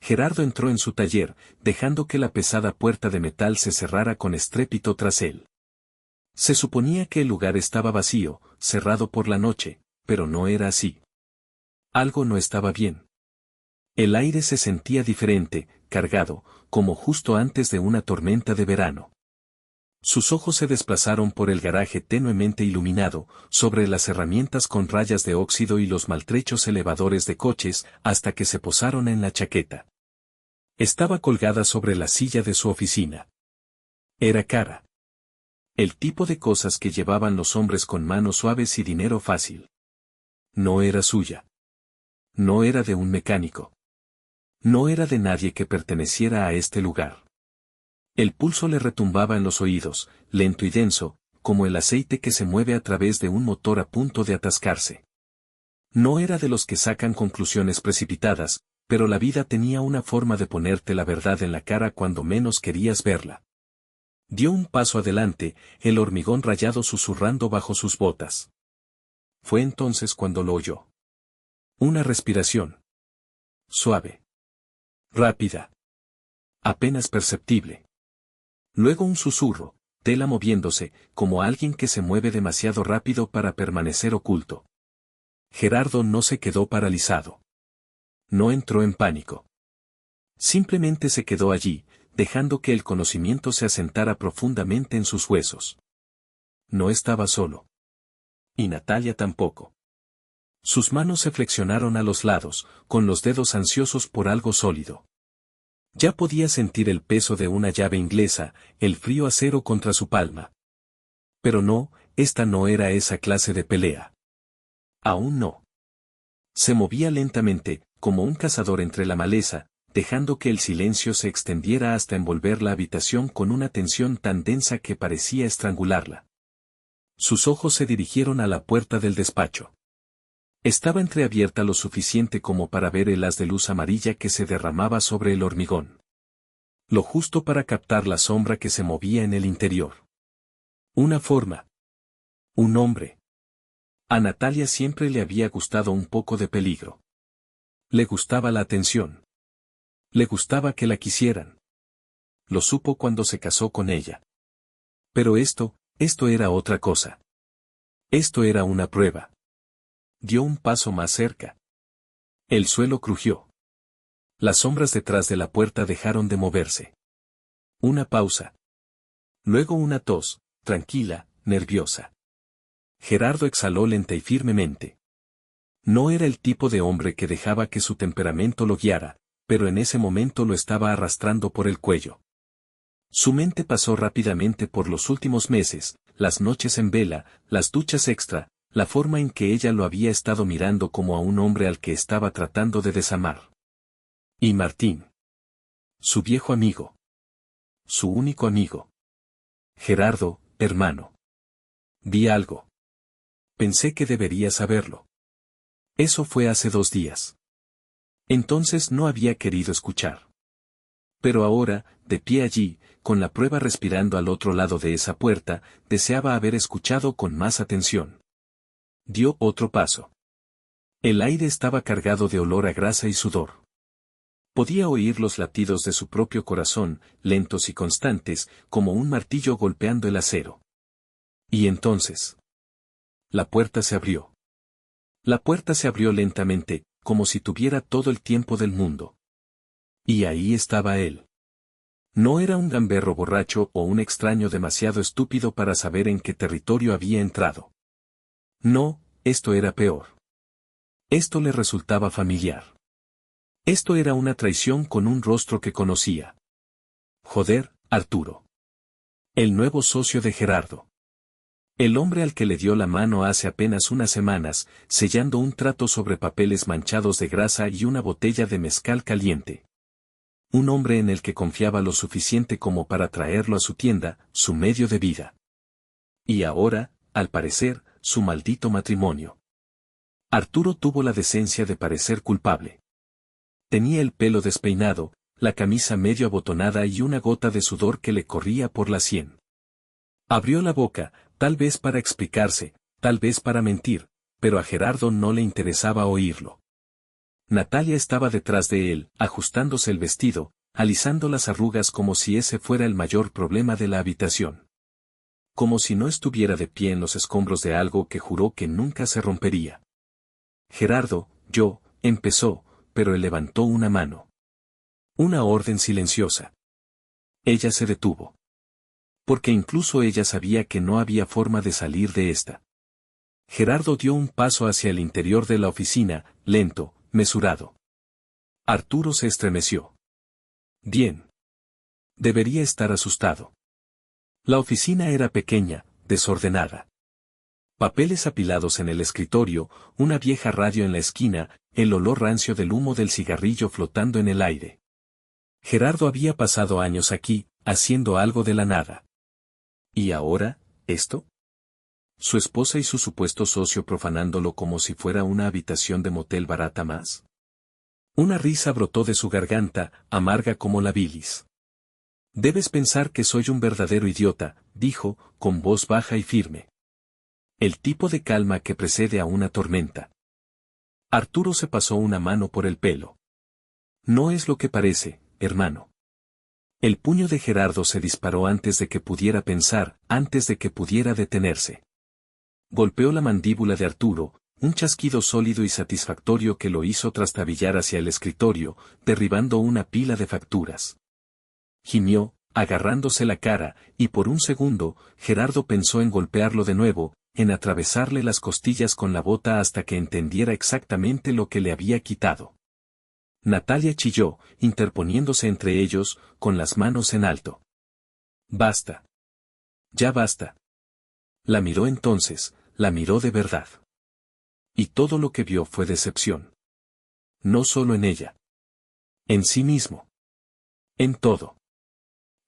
Gerardo entró en su taller, dejando que la pesada puerta de metal se cerrara con estrépito tras él. Se suponía que el lugar estaba vacío, cerrado por la noche, pero no era así. Algo no estaba bien. El aire se sentía diferente, cargado, como justo antes de una tormenta de verano. Sus ojos se desplazaron por el garaje tenuemente iluminado, sobre las herramientas con rayas de óxido y los maltrechos elevadores de coches, hasta que se posaron en la chaqueta. Estaba colgada sobre la silla de su oficina. Era cara. El tipo de cosas que llevaban los hombres con manos suaves y dinero fácil. No era suya. No era de un mecánico. No era de nadie que perteneciera a este lugar. El pulso le retumbaba en los oídos, lento y denso, como el aceite que se mueve a través de un motor a punto de atascarse. No era de los que sacan conclusiones precipitadas, pero la vida tenía una forma de ponerte la verdad en la cara cuando menos querías verla. Dio un paso adelante, el hormigón rayado susurrando bajo sus botas. Fue entonces cuando lo oyó. Una respiración. Suave. Rápida. Apenas perceptible. Luego un susurro, tela moviéndose, como alguien que se mueve demasiado rápido para permanecer oculto. Gerardo no se quedó paralizado. No entró en pánico. Simplemente se quedó allí, dejando que el conocimiento se asentara profundamente en sus huesos. No estaba solo. Y Natalia tampoco. Sus manos se flexionaron a los lados, con los dedos ansiosos por algo sólido. Ya podía sentir el peso de una llave inglesa, el frío acero contra su palma. Pero no, esta no era esa clase de pelea. Aún no. Se movía lentamente, como un cazador entre la maleza, dejando que el silencio se extendiera hasta envolver la habitación con una tensión tan densa que parecía estrangularla. Sus ojos se dirigieron a la puerta del despacho. Estaba entreabierta lo suficiente como para ver el haz de luz amarilla que se derramaba sobre el hormigón. Lo justo para captar la sombra que se movía en el interior. Una forma. Un hombre. A Natalia siempre le había gustado un poco de peligro. Le gustaba la atención. Le gustaba que la quisieran. Lo supo cuando se casó con ella. Pero esto era otra cosa. Esto era una prueba. Dio un paso más cerca. El suelo crujió. Las sombras detrás de la puerta dejaron de moverse. Una pausa. Luego una tos, tranquila, nerviosa. Gerardo exhaló lenta y firmemente. No era el tipo de hombre que dejaba que su temperamento lo guiara, pero en ese momento lo estaba arrastrando por el cuello. Su mente pasó rápidamente por los últimos meses, las noches en vela, las duchas extra, la forma en que ella lo había estado mirando como a un hombre al que estaba tratando de desamar. Y Martín. Su viejo amigo. Su único amigo. Gerardo, hermano. Vi algo. Pensé que debería saberlo. Eso fue hace 2 días. Entonces no había querido escuchar. Pero ahora, de pie allí, con la prueba respirando al otro lado de esa puerta, deseaba haber escuchado con más atención. Dio otro paso. El aire estaba cargado de olor a grasa y sudor. Podía oír los latidos de su propio corazón, lentos y constantes, como un martillo golpeando el acero. Y entonces. La puerta se abrió. La puerta se abrió lentamente, como si tuviera todo el tiempo del mundo. Y ahí estaba él. No era un gamberro borracho o un extraño demasiado estúpido para saber en qué territorio había entrado. No, esto era peor. Esto le resultaba familiar. Esto era una traición con un rostro que conocía. Joder, Arturo. El nuevo socio de Gerardo. El hombre al que le dio la mano hace apenas unas semanas, sellando un trato sobre papeles manchados de grasa y una botella de mezcal caliente. Un hombre en el que confiaba lo suficiente como para traerlo a su tienda, su medio de vida. Y ahora, al parecer, su maldito matrimonio. Arturo tuvo la decencia de parecer culpable. Tenía el pelo despeinado, la camisa medio abotonada y una gota de sudor que le corría por la sien. Abrió la boca, tal vez para explicarse, tal vez para mentir, pero a Gerardo no le interesaba oírlo. Natalia estaba detrás de él, ajustándose el vestido, alisando las arrugas como si ese fuera el mayor problema de la habitación. Como si no estuviera de pie en los escombros de algo que juró que nunca se rompería. Gerardo, empezó, pero él levantó una mano. Una orden silenciosa. Ella se detuvo. Porque incluso ella sabía que no había forma de salir de esta. Gerardo dio un paso hacia el interior de la oficina, lento, mesurado. Arturo se estremeció. Bien. Debería estar asustado. La oficina era pequeña, desordenada. Papeles apilados en el escritorio, una vieja radio en la esquina, el olor rancio del humo del cigarrillo flotando en el aire. Gerardo había pasado años aquí, haciendo algo de la nada. ¿Y ahora, esto? Su esposa y su supuesto socio profanándolo como si fuera una habitación de motel barata más. Una risa brotó de su garganta, amarga como la bilis. Debes pensar que soy un verdadero idiota, dijo, con voz baja y firme. El tipo de calma que precede a una tormenta. Arturo se pasó una mano por el pelo. No es lo que parece, hermano. El puño de Gerardo se disparó antes de que pudiera pensar, antes de que pudiera detenerse. Golpeó la mandíbula de Arturo, un chasquido sólido y satisfactorio que lo hizo trastabillar hacia el escritorio, derribando una pila de facturas. Gimió, agarrándose la cara, y por un segundo, Gerardo pensó en golpearlo de nuevo, en atravesarle las costillas con la bota hasta que entendiera exactamente lo que le había quitado. Natalia chilló, interponiéndose entre ellos, con las manos en alto. Basta. Ya basta. La miró entonces, la miró de verdad. Y todo lo que vio fue decepción. No solo en ella. En sí mismo. En todo.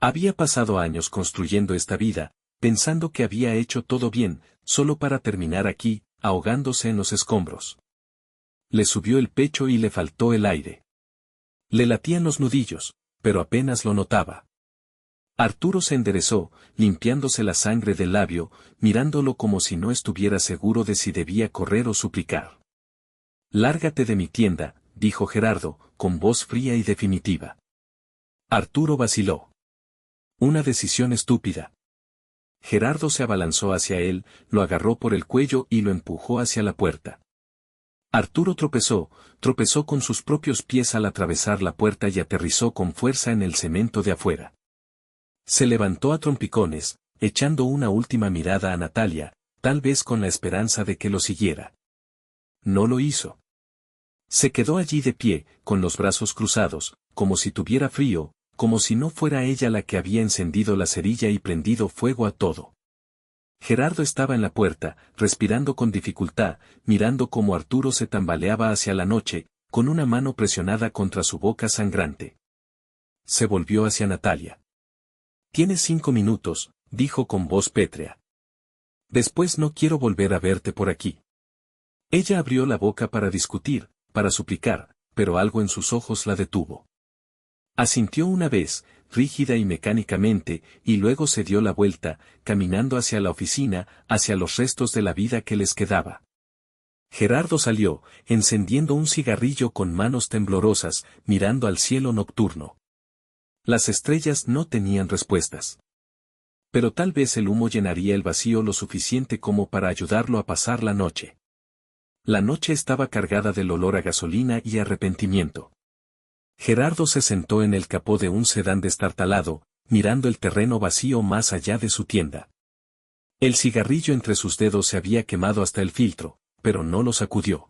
Había pasado años construyendo esta vida, pensando que había hecho todo bien, solo para terminar aquí, ahogándose en los escombros. Le subió el pecho y le faltó el aire. Le latían los nudillos, pero apenas lo notaba. Arturo se enderezó, limpiándose la sangre del labio, mirándolo como si no estuviera seguro de si debía correr o suplicar. Lárgate de mi tienda, dijo Gerardo, con voz fría y definitiva. Arturo vaciló. Una decisión estúpida. Gerardo se abalanzó hacia él, lo agarró por el cuello y lo empujó hacia la puerta. Arturo tropezó con sus propios pies al atravesar la puerta y aterrizó con fuerza en el cemento de afuera. Se levantó a trompicones, echando una última mirada a Natalia, tal vez con la esperanza de que lo siguiera. No lo hizo. Se quedó allí de pie, con los brazos cruzados, como si tuviera frío, como si no fuera ella la que había encendido la cerilla y prendido fuego a todo. Gerardo estaba en la puerta, respirando con dificultad, mirando cómo Arturo se tambaleaba hacia la noche, con una mano presionada contra su boca sangrante. Se volvió hacia Natalia. Tienes 5 minutos, dijo con voz pétrea. Después no quiero volver a verte por aquí. Ella abrió la boca para discutir, para suplicar, pero algo en sus ojos la detuvo. Asintió una vez, rígida y mecánicamente, y luego se dio la vuelta, caminando hacia la oficina, hacia los restos de la vida que les quedaba. Gerardo salió, encendiendo un cigarrillo con manos temblorosas, mirando al cielo nocturno. Las estrellas no tenían respuestas. Pero tal vez el humo llenaría el vacío lo suficiente como para ayudarlo a pasar la noche. La noche estaba cargada del olor a gasolina y arrepentimiento. Gerardo se sentó en el capó de un sedán destartalado, mirando el terreno vacío más allá de su tienda. El cigarrillo entre sus dedos se había quemado hasta el filtro, pero no lo sacudió.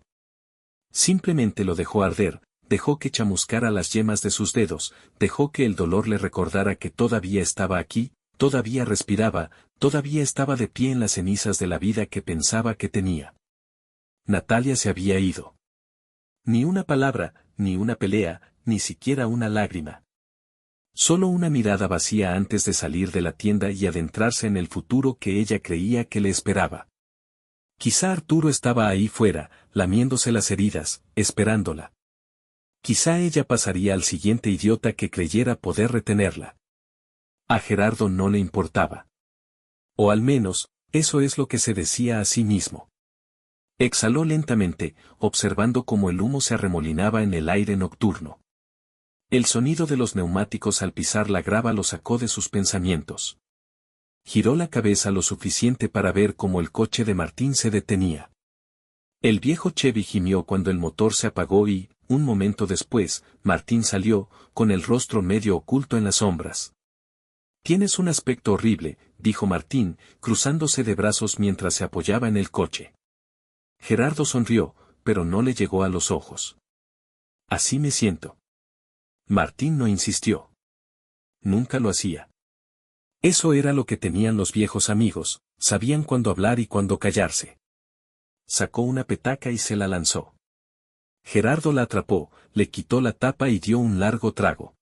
Simplemente lo dejó arder, dejó que chamuscara las yemas de sus dedos, dejó que el dolor le recordara que todavía estaba aquí, todavía respiraba, todavía estaba de pie en las cenizas de la vida que pensaba que tenía. Natalia se había ido. Ni una palabra, ni una pelea, ni siquiera una lágrima. Solo una mirada vacía antes de salir de la tienda y adentrarse en el futuro que ella creía que le esperaba. Quizá Arturo estaba ahí fuera, lamiéndose las heridas, esperándola. Quizá ella pasaría al siguiente idiota que creyera poder retenerla. A Gerardo no le importaba. O al menos, eso es lo que se decía a sí mismo. Exhaló lentamente, observando cómo el humo se arremolinaba en el aire nocturno. El sonido de los neumáticos al pisar la grava lo sacó de sus pensamientos. Giró la cabeza lo suficiente para ver cómo el coche de Martín se detenía. El viejo Chevy gimió cuando el motor se apagó y, un momento después, Martín salió, con el rostro medio oculto en las sombras. «Tienes un aspecto horrible», dijo Martín, cruzándose de brazos mientras se apoyaba en el coche. Gerardo sonrió, pero no le llegó a los ojos. «Así me siento». Martín no insistió. Nunca lo hacía. Eso era lo que tenían los viejos amigos, sabían cuándo hablar y cuándo callarse. Sacó una petaca y se la lanzó. Gerardo la atrapó, le quitó la tapa y dio un largo trago.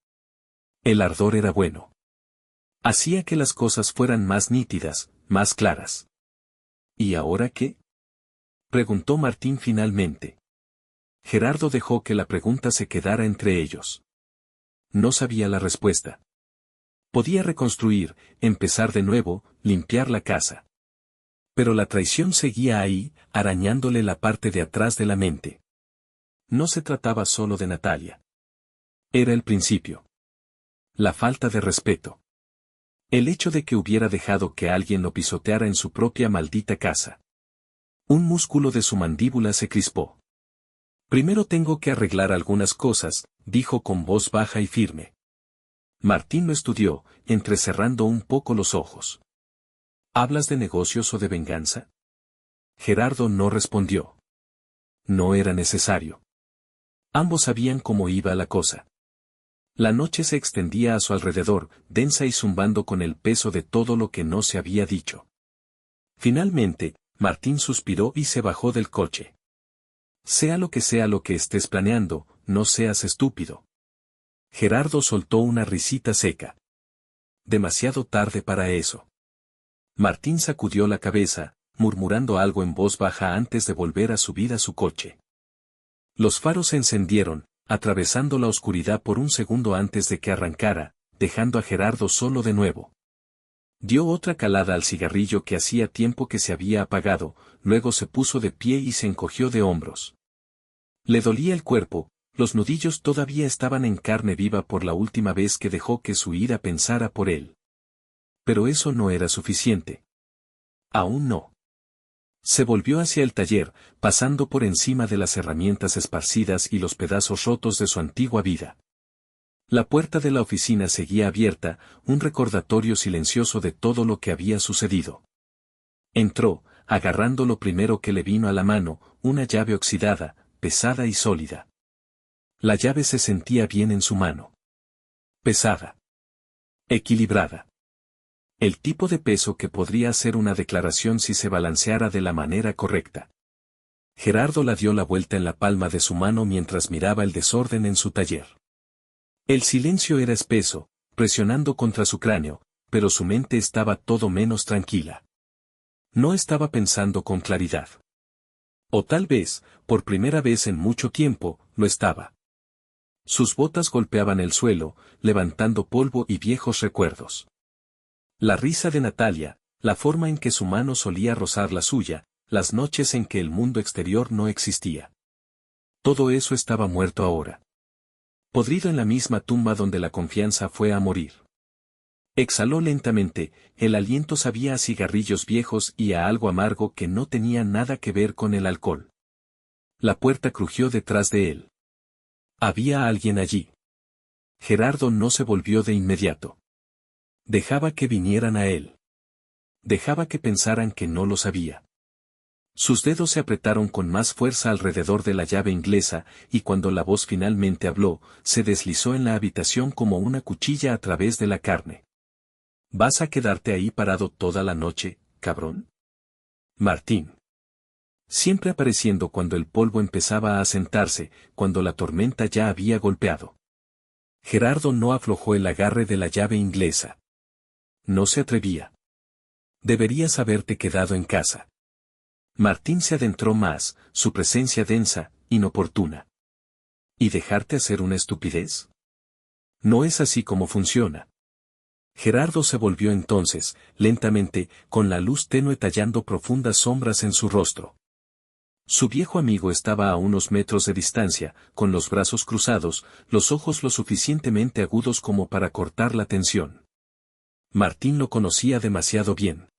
El ardor era bueno. Hacía que las cosas fueran más nítidas, más claras. ¿Y ahora qué?, preguntó Martín finalmente. Gerardo dejó que la pregunta se quedara entre ellos. No sabía la respuesta. Podía reconstruir, empezar de nuevo, limpiar la casa. Pero la traición seguía ahí, arañándole la parte de atrás de la mente. No se trataba solo de Natalia. Era el principio. La falta de respeto. El hecho de que hubiera dejado que alguien lo pisoteara en su propia maldita casa. Un músculo de su mandíbula se crispó. «Primero tengo que arreglar algunas cosas», dijo con voz baja y firme. Martín lo estudió, entrecerrando un poco los ojos. «¿Hablas de negocios o de venganza?». Gerardo no respondió. No era necesario. Ambos sabían cómo iba la cosa. La noche se extendía a su alrededor, densa y zumbando con el peso de todo lo que no se había dicho. Finalmente, Martín suspiró y se bajó del coche. «Sea lo que estés planeando, no seas estúpido». Gerardo soltó una risita seca. Demasiado tarde para eso. Martín sacudió la cabeza, murmurando algo en voz baja antes de volver a subir a su coche. Los faros se encendieron, atravesando la oscuridad por un segundo antes de que arrancara, dejando a Gerardo solo de nuevo. Dio otra calada al cigarrillo que hacía tiempo que se había apagado, luego se puso de pie y se encogió de hombros. Le dolía el cuerpo, los nudillos todavía estaban en carne viva por la última vez que dejó que su ira pensara por él. Pero eso no era suficiente. Aún no. Se volvió hacia el taller, pasando por encima de las herramientas esparcidas y los pedazos rotos de su antigua vida. La puerta de la oficina seguía abierta, un recordatorio silencioso de todo lo que había sucedido. Entró, agarrando lo primero que le vino a la mano, una llave oxidada, pesada y sólida. La llave se sentía bien en su mano. Pesada. Equilibrada. El tipo de peso que podría hacer una declaración si se balanceara de la manera correcta. Gerardo la dio la vuelta en la palma de su mano mientras miraba el desorden en su taller. El silencio era espeso, presionando contra su cráneo, pero su mente estaba todo menos tranquila. No estaba pensando con claridad. O tal vez, por primera vez en mucho tiempo, lo estaba. Sus botas golpeaban el suelo, levantando polvo y viejos recuerdos. La risa de Natalia, la forma en que su mano solía rozar la suya, las noches en que el mundo exterior no existía. Todo eso estaba muerto ahora. Podrido en la misma tumba donde la confianza fue a morir. Exhaló lentamente, el aliento sabía a cigarrillos viejos y a algo amargo que no tenía nada que ver con el alcohol. La puerta crujió detrás de él. Había alguien allí. Gerardo no se volvió de inmediato. Dejaba que vinieran a él. Dejaba que pensaran que no lo sabía. Sus dedos se apretaron con más fuerza alrededor de la llave inglesa, y cuando la voz finalmente habló, se deslizó en la habitación como una cuchilla a través de la carne. ¿Vas a quedarte ahí parado toda la noche, cabrón? Martín. Siempre apareciendo cuando el polvo empezaba a asentarse, cuando la tormenta ya había golpeado. Gerardo no aflojó el agarre de la llave inglesa. No se atrevía. Deberías haberte quedado en casa. Martín se adentró más, su presencia densa, inoportuna. ¿Y dejarte hacer una estupidez? No es así como funciona. Gerardo se volvió entonces, lentamente, con la luz tenue tallando profundas sombras en su rostro. Su viejo amigo estaba a unos metros de distancia, con los brazos cruzados, los ojos lo suficientemente agudos como para cortar la tensión. Martín lo conocía demasiado bien.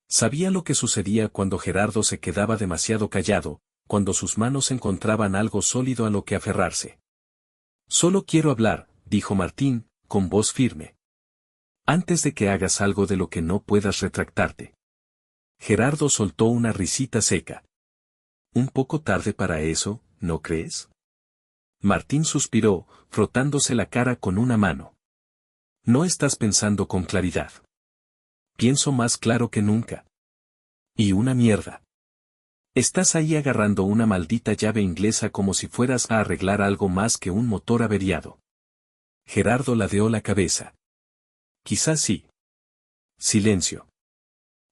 Sabía lo que sucedía cuando Gerardo se quedaba demasiado callado, cuando sus manos encontraban algo sólido a lo que aferrarse. «Solo quiero hablar», dijo Martín, con voz firme. «Antes de que hagas algo de lo que no puedas retractarte». Gerardo soltó una risita seca. «Un poco tarde para eso, ¿no crees?». Martín suspiró, frotándose la cara con una mano. «No estás pensando con claridad». «Pienso más claro que nunca». «Y una mierda. Estás ahí agarrando una maldita llave inglesa como si fueras a arreglar algo más que un motor averiado». Gerardo ladeó la cabeza. «Quizás sí». Silencio.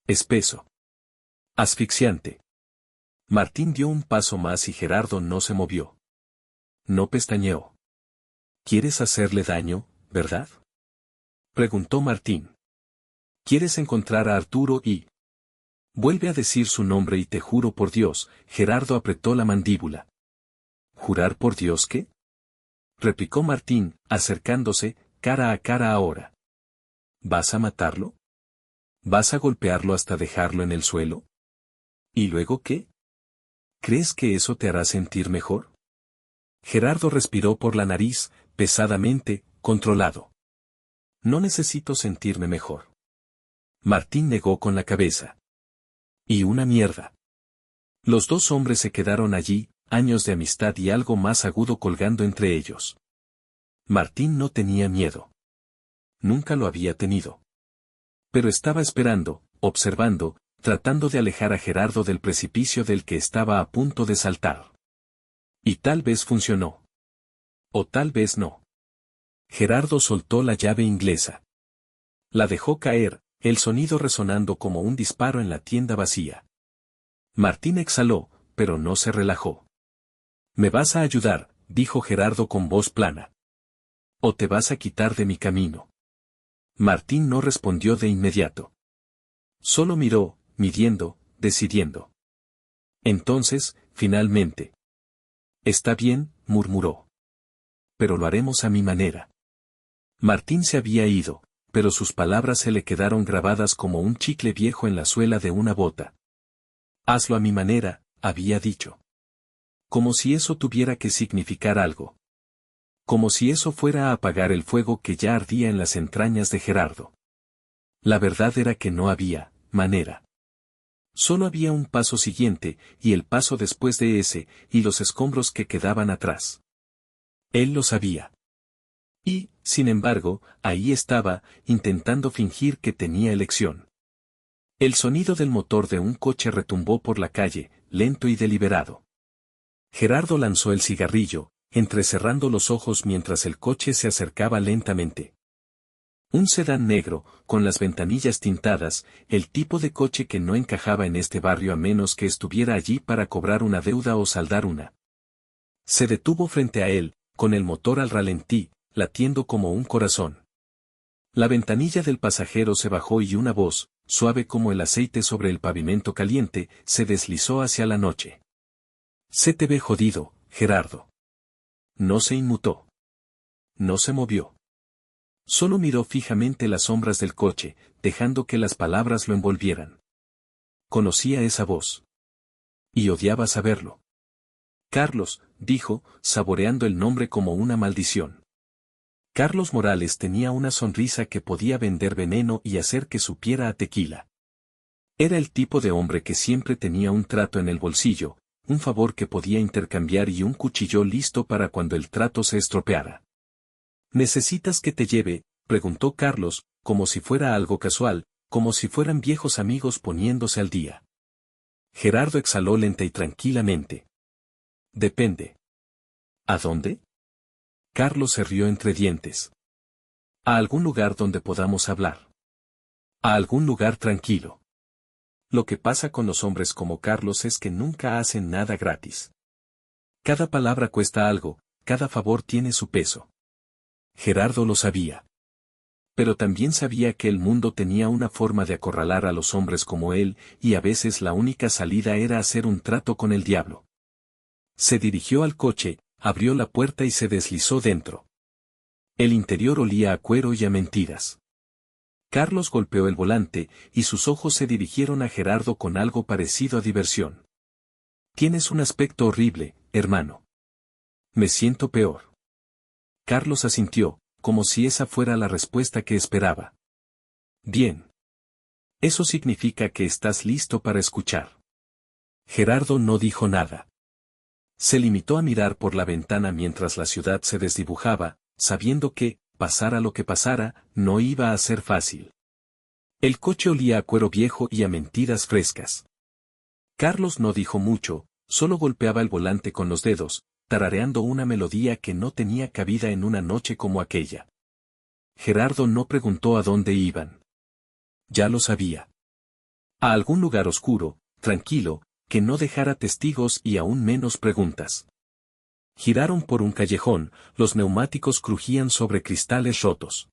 Espeso. Asfixiante. Martín dio un paso más y Gerardo no se movió. No pestañeó. «¿Quieres hacerle daño, verdad?», preguntó Martín. «¿Quieres encontrar a Arturo y...?» «Vuelve a decir su nombre y te juro por Dios», Gerardo apretó la mandíbula. «¿Jurar por Dios qué?», replicó Martín, acercándose, cara a cara ahora. «¿Vas a matarlo? ¿Vas a golpearlo hasta dejarlo en el suelo? ¿Y luego qué? ¿Crees que eso te hará sentir mejor?». Gerardo respiró por la nariz, pesadamente, controlado. «No necesito sentirme mejor». Martín negó con la cabeza. «Y una mierda». Los dos hombres se quedaron allí, años de amistad y algo más agudo colgando entre ellos. Martín no tenía miedo. Nunca lo había tenido. Pero estaba esperando, observando, tratando de alejar a Gerardo del precipicio del que estaba a punto de saltar. Y tal vez funcionó. O tal vez no. Gerardo soltó la llave inglesa. La dejó caer, el sonido resonando como un disparo en la tienda vacía. Martín exhaló, pero no se relajó. «¿Me vas a ayudar?», dijo Gerardo con voz plana. «¿O te vas a quitar de mi camino?». Martín no respondió de inmediato. Solo miró, midiendo, decidiendo. Entonces, finalmente. «Está bien», murmuró. «Pero lo haremos a mi manera». Martín se había ido, pero sus palabras se le quedaron grabadas como un chicle viejo en la suela de una bota. «Hazlo a mi manera», había dicho. Como si eso tuviera que significar algo. Como si eso fuera a apagar el fuego que ya ardía en las entrañas de Gerardo. La verdad era que no había manera. Solo había un paso siguiente, y el paso después de ese, y los escombros que quedaban atrás. Él lo sabía. Y, sin embargo, ahí estaba, intentando fingir que tenía elección. El sonido del motor de un coche retumbó por la calle, lento y deliberado. Gerardo lanzó el cigarrillo, entrecerrando los ojos mientras el coche se acercaba lentamente. Un sedán negro, con las ventanillas tintadas, el tipo de coche que no encajaba en este barrio a menos que estuviera allí para cobrar una deuda o saldar una. Se detuvo frente a él, con el motor al ralentí, latiendo como un corazón. La ventanilla del pasajero se bajó y una voz, suave como el aceite sobre el pavimento caliente, se deslizó hacia la noche. «Se te ve jodido, Gerardo». No se inmutó. No se movió. Solo miró fijamente las sombras del coche, dejando que las palabras lo envolvieran. Conocía esa voz. Y odiaba saberlo. «Carlos», dijo, saboreando el nombre como una maldición. Carlos Morales tenía una sonrisa que podía vender veneno y hacer que supiera a tequila. Era el tipo de hombre que siempre tenía un trato en el bolsillo, un favor que podía intercambiar y un cuchillo listo para cuando el trato se estropeara. «¿Necesitas que te lleve?», preguntó Carlos, como si fuera algo casual, como si fueran viejos amigos poniéndose al día. Gerardo exhaló lenta y tranquilamente. «Depende». «¿A dónde?». Carlos se rió entre dientes. «A algún lugar donde podamos hablar. A algún lugar tranquilo». Lo que pasa con los hombres como Carlos es que nunca hacen nada gratis. Cada palabra cuesta algo, cada favor tiene su peso. Gerardo lo sabía. Pero también sabía que el mundo tenía una forma de acorralar a los hombres como él, y a veces la única salida era hacer un trato con el diablo. Se dirigió al coche, abrió la puerta y se deslizó dentro. El interior olía a cuero y a mentiras. Carlos golpeó el volante, y sus ojos se dirigieron a Gerardo con algo parecido a diversión. Tienes un aspecto horrible, hermano. Me siento peor. Carlos asintió, como si esa fuera la respuesta que esperaba. Bien. Eso significa que estás listo para escuchar. Gerardo no dijo nada. Se limitó a mirar por la ventana mientras la ciudad se desdibujaba, sabiendo que, pasara lo que pasara, no iba a ser fácil. El coche olía a cuero viejo y a mentiras frescas. Carlos no dijo mucho, solo golpeaba el volante con los dedos, tarareando una melodía que no tenía cabida en una noche como aquella. Gerardo no preguntó a dónde iban. Ya lo sabía. A algún lugar oscuro, tranquilo, que no dejara testigos y aún menos preguntas. Giraron por un callejón, los neumáticos crujían sobre cristales rotos.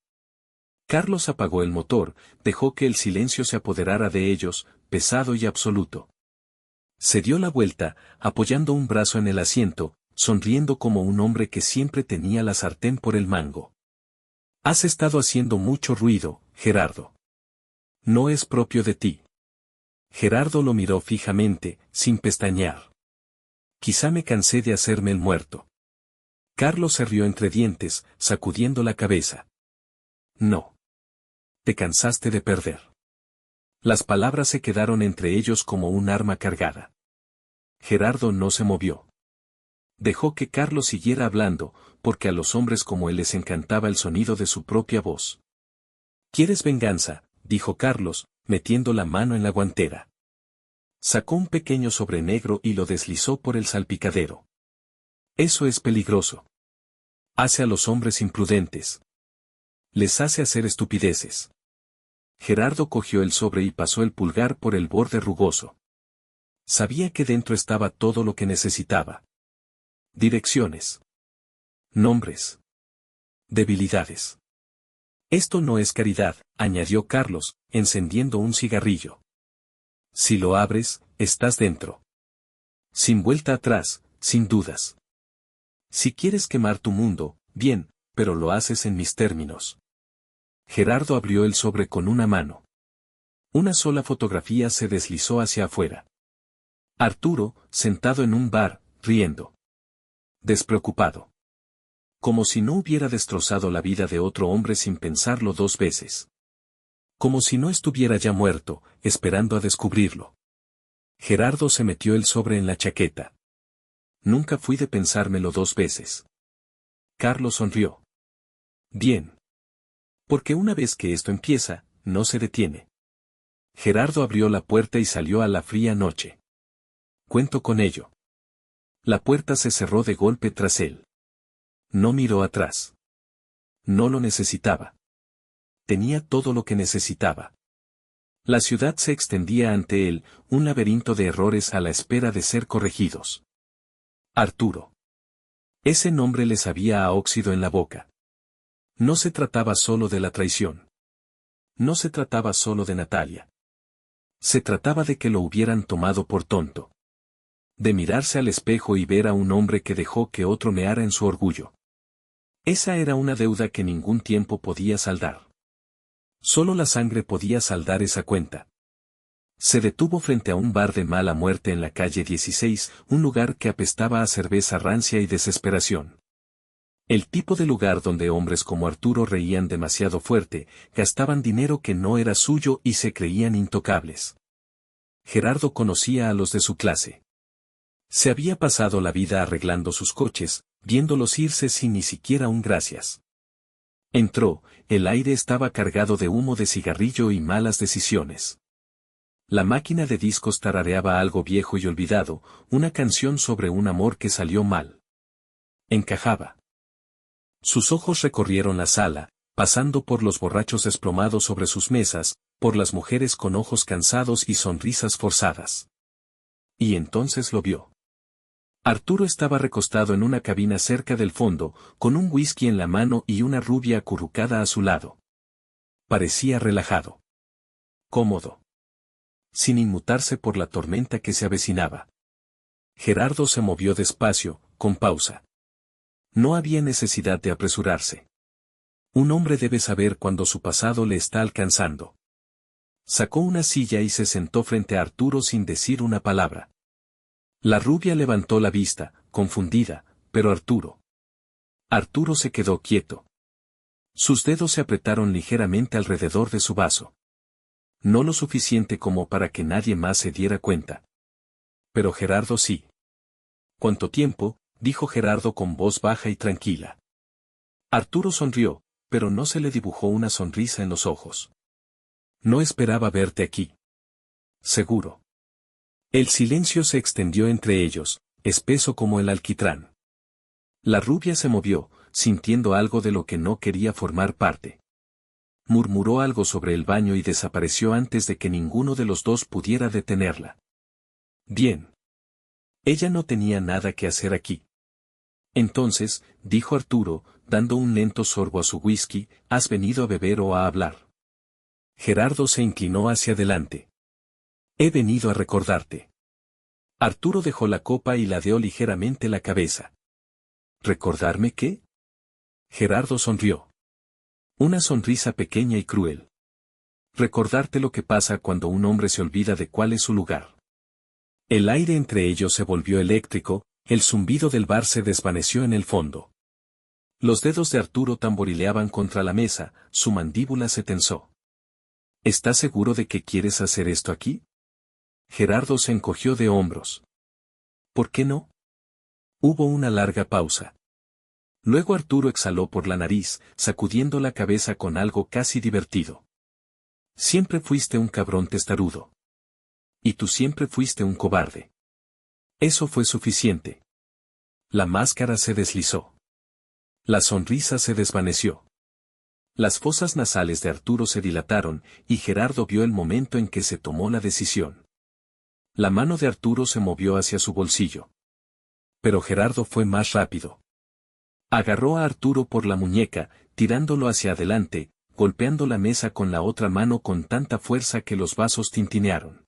Carlos apagó el motor, dejó que el silencio se apoderara de ellos, pesado y absoluto. Se dio la vuelta, apoyando un brazo en el asiento, sonriendo como un hombre que siempre tenía la sartén por el mango. Has estado haciendo mucho ruido, Gerardo. No es propio de ti. Gerardo lo miró fijamente, sin pestañear. Quizá me cansé de hacerme el muerto. Carlos se rió entre dientes, sacudiendo la cabeza. No. Te cansaste de perder. Las palabras se quedaron entre ellos como un arma cargada. Gerardo no se movió. Dejó que Carlos siguiera hablando, porque a los hombres como él les encantaba el sonido de su propia voz. ¿Quieres venganza?, dijo Carlos, metiendo la mano en la guantera. Sacó un pequeño sobre negro y lo deslizó por el salpicadero. Eso es peligroso. Hace a los hombres imprudentes. Les hace hacer estupideces. Gerardo cogió el sobre y pasó el pulgar por el borde rugoso. Sabía que dentro estaba todo lo que necesitaba. Direcciones. Nombres. Debilidades. Esto no es caridad, añadió Carlos, encendiendo un cigarrillo. Si lo abres, estás dentro. Sin vuelta atrás, sin dudas. Si quieres quemar tu mundo, bien, pero lo haces en mis términos. Gerardo abrió el sobre con una mano. Una sola fotografía se deslizó hacia afuera. Arturo, sentado en un bar, riendo. Despreocupado. Como si no hubiera destrozado la vida de otro hombre sin pensarlo dos veces. Como si no estuviera ya muerto, esperando a descubrirlo. Gerardo se metió el sobre en la chaqueta. Nunca fui de pensármelo dos veces. Carlos sonrió. Bien. Porque una vez que esto empieza, no se detiene. Gerardo abrió la puerta y salió a la fría noche. Cuento con ello. La puerta se cerró de golpe tras él. No miró atrás. No lo necesitaba. Tenía todo lo que necesitaba. La ciudad se extendía ante él, un laberinto de errores a la espera de ser corregidos. Arturo. Ese nombre le sabía a óxido en la boca. No se trataba solo de la traición. No se trataba solo de Natalia. Se trataba de que lo hubieran tomado por tonto. De mirarse al espejo y ver a un hombre que dejó que otro meara en su orgullo. Esa era una deuda que ningún tiempo podía saldar. Solo la sangre podía saldar esa cuenta. Se detuvo frente a un bar de mala muerte en la calle 16, un lugar que apestaba a cerveza rancia y desesperación. El tipo de lugar donde hombres como Arturo reían demasiado fuerte, gastaban dinero que no era suyo y se creían intocables. Gerardo conocía a los de su clase. Se había pasado la vida arreglando sus coches, viéndolos irse sin ni siquiera un gracias. Entró, el aire estaba cargado de humo de cigarrillo y malas decisiones. La máquina de discos tarareaba algo viejo y olvidado, una canción sobre un amor que salió mal. Encajaba. Sus ojos recorrieron la sala, pasando por los borrachos desplomados sobre sus mesas, por las mujeres con ojos cansados y sonrisas forzadas. Y entonces lo vio. Arturo estaba recostado en una cabina cerca del fondo, con un whisky en la mano y una rubia acurrucada a su lado. parecía relajado. Cómodo. Sin inmutarse por la tormenta que se avecinaba. Gerardo se movió despacio, con pausa. No había necesidad de apresurarse. Un hombre debe saber cuando su pasado le está alcanzando. Sacó una silla y se sentó frente a Arturo sin decir una palabra. La rubia levantó la vista, confundida, pero Arturo se quedó quieto. Sus dedos se apretaron ligeramente alrededor de su vaso. No lo suficiente como para que nadie más se diera cuenta. Pero Gerardo sí. ¿Cuánto tiempo?, dijo Gerardo con voz baja y tranquila. Arturo sonrió, pero no se le dibujó una sonrisa en los ojos. No esperaba verte aquí. Seguro. El silencio se extendió entre ellos, espeso como el alquitrán. La rubia se movió, sintiendo algo de lo que no quería formar parte. Murmuró algo sobre el baño y desapareció antes de que ninguno de los dos pudiera detenerla. Bien. Ella no tenía nada que hacer aquí. Entonces, dijo Arturo, dando un lento sorbo a su whisky, ¿has venido a beber o a hablar? Gerardo se inclinó hacia adelante. He venido a recordarte. Arturo dejó la copa y ladeó ligeramente la cabeza. ¿Recordarme qué? Gerardo sonrió. Una sonrisa pequeña y cruel. Recordarte lo que pasa cuando un hombre se olvida de cuál es su lugar. El aire entre ellos se volvió eléctrico, el zumbido del bar se desvaneció en el fondo. Los dedos de Arturo tamborileaban contra la mesa, su mandíbula se tensó. ¿Estás seguro de que quieres hacer esto aquí? Gerardo se encogió de hombros. ¿Por qué no? Hubo una larga pausa. Luego Arturo exhaló por la nariz, sacudiendo la cabeza con algo casi divertido. Siempre fuiste un cabrón testarudo. Y tú siempre fuiste un cobarde. Eso fue suficiente. La máscara se deslizó. La sonrisa se desvaneció. Las fosas nasales de Arturo se dilataron, y Gerardo vio el momento en que se tomó la decisión. La mano de Arturo se movió hacia su bolsillo. Pero Gerardo fue más rápido. Agarró a Arturo por la muñeca, tirándolo hacia adelante, golpeando la mesa con la otra mano con tanta fuerza que los vasos tintinearon.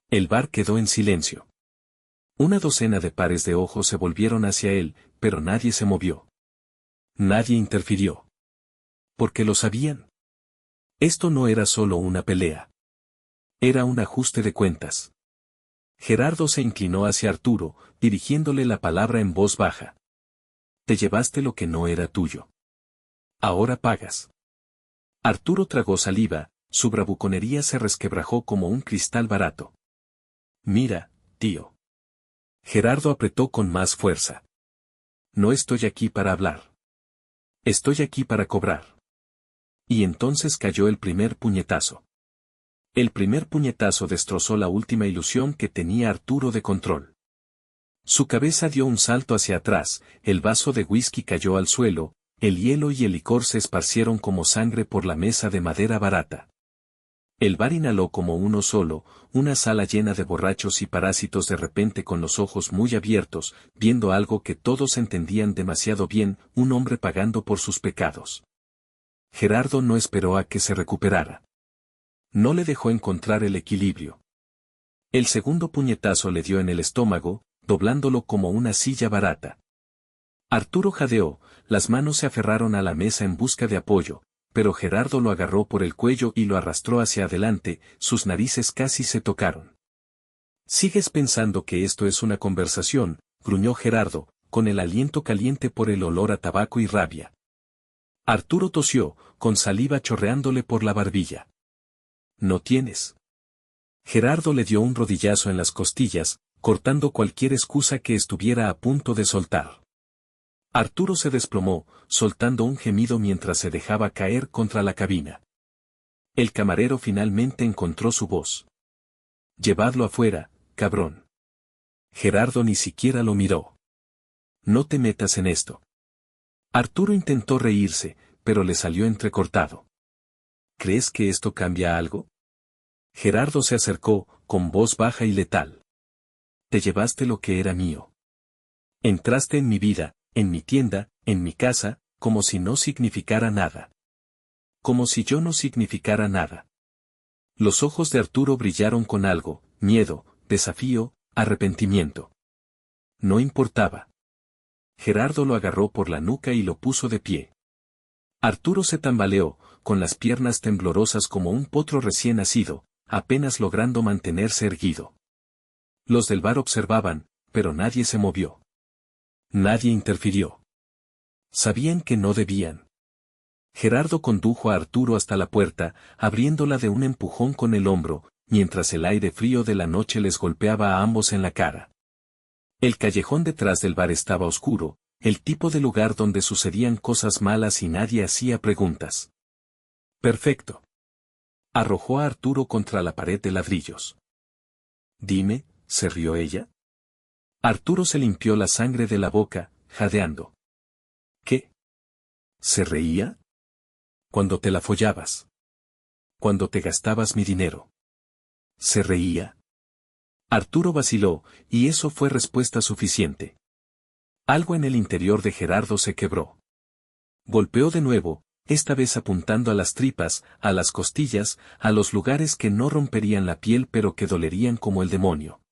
El bar quedó en silencio. Una docena de pares de ojos se volvieron hacia él, pero nadie se movió. Nadie interfirió. Porque lo sabían. Esto no era solo una pelea. Era un ajuste de cuentas. Gerardo se inclinó hacia Arturo, dirigiéndole la palabra en voz baja. Te llevaste lo que no era tuyo. Ahora pagas. Arturo tragó saliva, su bravuconería se resquebrajó como un cristal barato. Mira, tío. Gerardo apretó con más fuerza. No estoy aquí para hablar. Estoy aquí para cobrar. Y entonces cayó el primer puñetazo. El primer puñetazo destrozó la última ilusión que tenía Arturo de control. Su cabeza dio un salto hacia atrás, el vaso de whisky cayó al suelo, el hielo y el licor se esparcieron como sangre por la mesa de madera barata. El bar inhaló como uno solo, una sala llena de borrachos y parásitos de repente con los ojos muy abiertos, viendo algo que todos entendían demasiado bien, un hombre pagando por sus pecados. Gerardo no esperó a que se recuperara. No le dejó encontrar el equilibrio. El segundo puñetazo le dio en el estómago, doblándolo como una silla barata. Arturo jadeó, las manos se aferraron a la mesa en busca de apoyo, pero Gerardo lo agarró por el cuello y lo arrastró hacia adelante, sus narices casi se tocaron. ¿Sigues pensando que esto es una conversación?, gruñó Gerardo, con el aliento caliente por el olor a tabaco y rabia. Arturo tosió, con saliva chorreándole por la barbilla. ¿No tienes? Gerardo le dio un rodillazo en las costillas, cortando cualquier excusa que estuviera a punto de soltar. Arturo se desplomó, soltando un gemido mientras se dejaba caer contra la cabina. El camarero finalmente encontró su voz. Llevadlo afuera, cabrón. Gerardo ni siquiera lo miró. No te metas en esto. Arturo intentó reírse, pero le salió entrecortado. ¿Crees que esto cambia algo? Gerardo se acercó, con voz baja y letal. Te llevaste lo que era mío. Entraste en mi vida, en mi tienda, en mi casa, como si no significara nada. como si yo no significara nada. Los ojos de Arturo brillaron con algo, miedo, desafío, arrepentimiento. No importaba. Gerardo lo agarró por la nuca y lo puso de pie. Arturo se tambaleó, con las piernas temblorosas como un potro recién nacido, apenas logrando mantenerse erguido. Los del bar observaban, pero nadie se movió. Nadie interfirió. Sabían que no debían. Gerardo condujo a Arturo hasta la puerta, abriéndola de un empujón con el hombro, mientras el aire frío de la noche les golpeaba a ambos en la cara. El callejón detrás del bar estaba oscuro, el tipo de lugar donde sucedían cosas malas y nadie hacía preguntas. Perfecto. Arrojó a Arturo contra la pared de ladrillos. Dime, ¿se rió ella? Arturo se limpió la sangre de la boca, jadeando. ¿Qué? ¿Se reía? Cuando te la follabas. Cuando te gastabas mi dinero. ¿Se reía? Arturo vaciló, y eso fue respuesta suficiente. Algo en el interior de Gerardo se quebró. Golpeó de nuevo, esta vez apuntando a las tripas, a las costillas, a los lugares que no romperían la piel pero que dolerían como el demonio.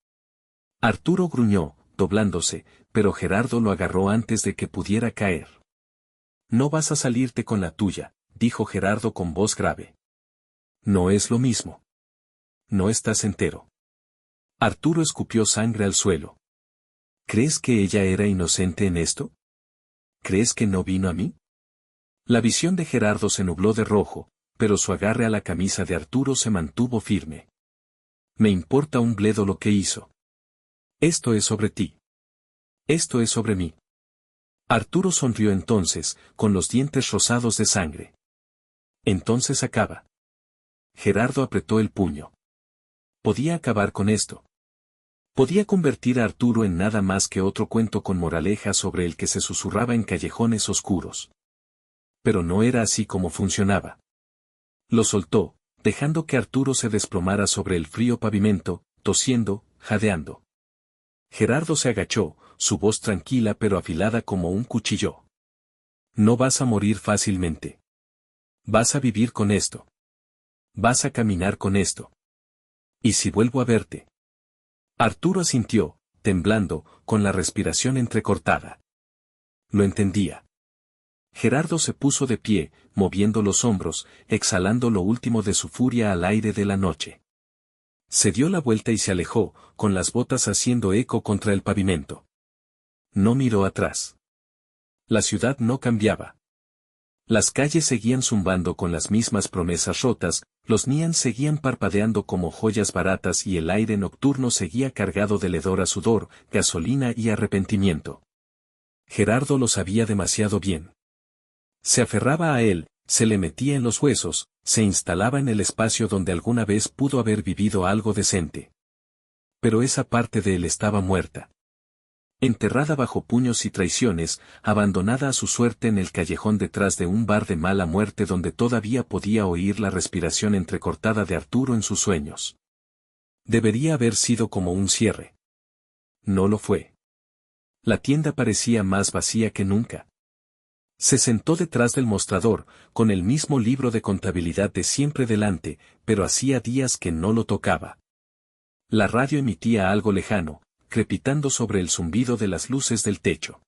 Arturo gruñó, doblándose, pero Gerardo lo agarró antes de que pudiera caer. No vas a salirte con la tuya, dijo Gerardo con voz grave. No es lo mismo. No estás entero. Arturo escupió sangre al suelo. ¿Crees que ella era inocente en esto? ¿Crees que no vino a mí? La visión de Gerardo se nubló de rojo, pero su agarre a la camisa de Arturo se mantuvo firme. Me importa un bledo lo que hizo. Esto es sobre ti. Esto es sobre mí. Arturo sonrió entonces, con los dientes rosados de sangre. Entonces acaba. Gerardo apretó el puño. Podía acabar con esto. Podía convertir a Arturo en nada más que otro cuento con moraleja sobre el que se susurraba en callejones oscuros. Pero no era así como funcionaba. Lo soltó, dejando que Arturo se desplomara sobre el frío pavimento, tosiendo, jadeando. Gerardo se agachó, su voz tranquila pero afilada como un cuchillo. No vas a morir fácilmente. Vas a vivir con esto. Vas a caminar con esto. ¿Y si vuelvo a verte? Arturo asintió, temblando, con la respiración entrecortada. Lo entendía. Gerardo se puso de pie, moviendo los hombros, exhalando lo último de su furia al aire de la noche. Se dio la vuelta y se alejó, con las botas haciendo eco contra el pavimento. No miró atrás. La ciudad no cambiaba. Las calles seguían zumbando con las mismas promesas rotas, los neones seguían parpadeando como joyas baratas y el aire nocturno seguía cargado de hedor a sudor, gasolina y arrepentimiento. Gerardo lo sabía demasiado bien. Se aferraba a él, se le metía en los huesos, se instalaba en el espacio donde alguna vez pudo haber vivido algo decente. Pero esa parte de él estaba muerta. Enterrada bajo puños y traiciones, abandonada a su suerte en el callejón detrás de un bar de mala muerte donde todavía podía oír la respiración entrecortada de Arturo en sus sueños. Debería haber sido como un cierre. No lo fue. La tienda parecía más vacía que nunca. Se sentó detrás del mostrador, con el mismo libro de contabilidad de siempre delante, pero hacía días que no lo tocaba. La radio emitía algo lejano, crepitando sobre el zumbido de las luces del techo.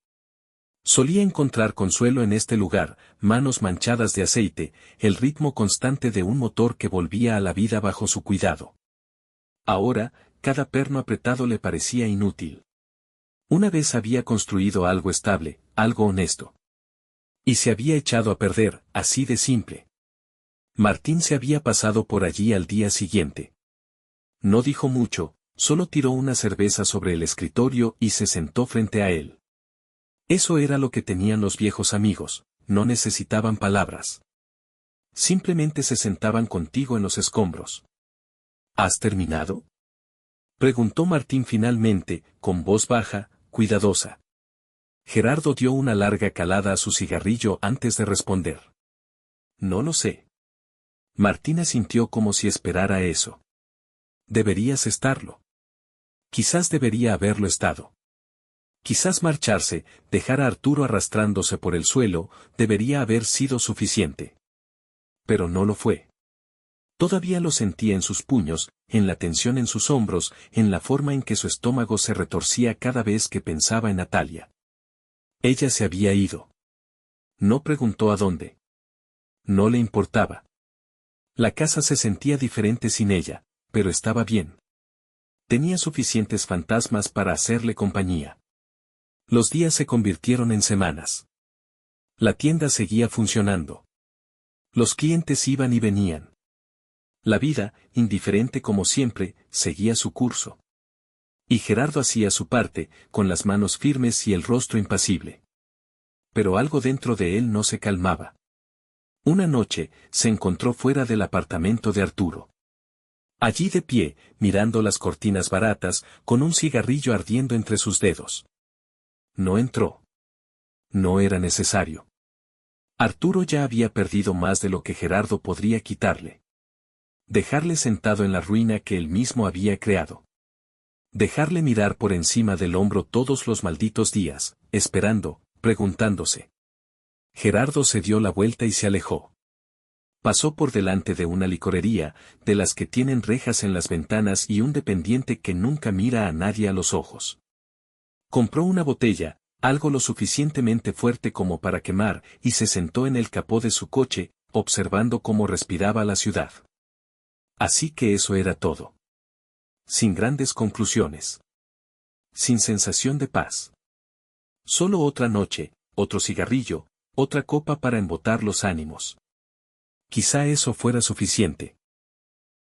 Solía encontrar consuelo en este lugar, manos manchadas de aceite, el ritmo constante de un motor que volvía a la vida bajo su cuidado. Ahora, cada perno apretado le parecía inútil. Una vez había construido algo estable, algo honesto. Y se había echado a perder, así de simple. Martín se había pasado por allí al día siguiente. No dijo mucho, solo tiró una cerveza sobre el escritorio y se sentó frente a él. Eso era lo que tenían los viejos amigos, no necesitaban palabras. Simplemente se sentaban contigo en los escombros. ¿Has terminado? Preguntó Martín finalmente, con voz baja, cuidadosa. Gerardo dio una larga calada a su cigarrillo antes de responder. No lo sé. Martín asintió como si esperara eso. Deberías estarlo. Quizás debería haberlo estado. Quizás marcharse, dejar a Arturo arrastrándose por el suelo, debería haber sido suficiente. pero no lo fue. Todavía lo sentía en sus puños, en la tensión en sus hombros, en la forma en que su estómago se retorcía cada vez que pensaba en Natalia. Ella se había ido. No preguntó a dónde. No le importaba. La casa se sentía diferente sin ella, pero estaba bien. Tenía suficientes fantasmas para hacerle compañía. Los días se convirtieron en semanas. La tienda seguía funcionando. Los clientes iban y venían. La vida, indiferente como siempre, seguía su curso. Y Gerardo hacía su parte, con las manos firmes y el rostro impasible. Pero algo dentro de él no se calmaba. Una noche, se encontró fuera del apartamento de Arturo. Allí de pie, mirando las cortinas baratas, con un cigarrillo ardiendo entre sus dedos. No entró. No era necesario. Arturo ya había perdido más de lo que Gerardo podría quitarle. Dejarle sentado en la ruina que él mismo había creado. Dejarle mirar por encima del hombro todos los malditos días, esperando, preguntándose. Gerardo se dio la vuelta y se alejó. Pasó por delante de una licorería, de las que tienen rejas en las ventanas y un dependiente que nunca mira a nadie a los ojos. Compró una botella, algo lo suficientemente fuerte como para quemar, y se sentó en el capó de su coche, observando cómo respiraba la ciudad. Así que eso era todo. Sin grandes conclusiones. Sin sensación de paz. Solo otra noche, otro cigarrillo, otra copa para embotar los ánimos. Quizá eso fuera suficiente.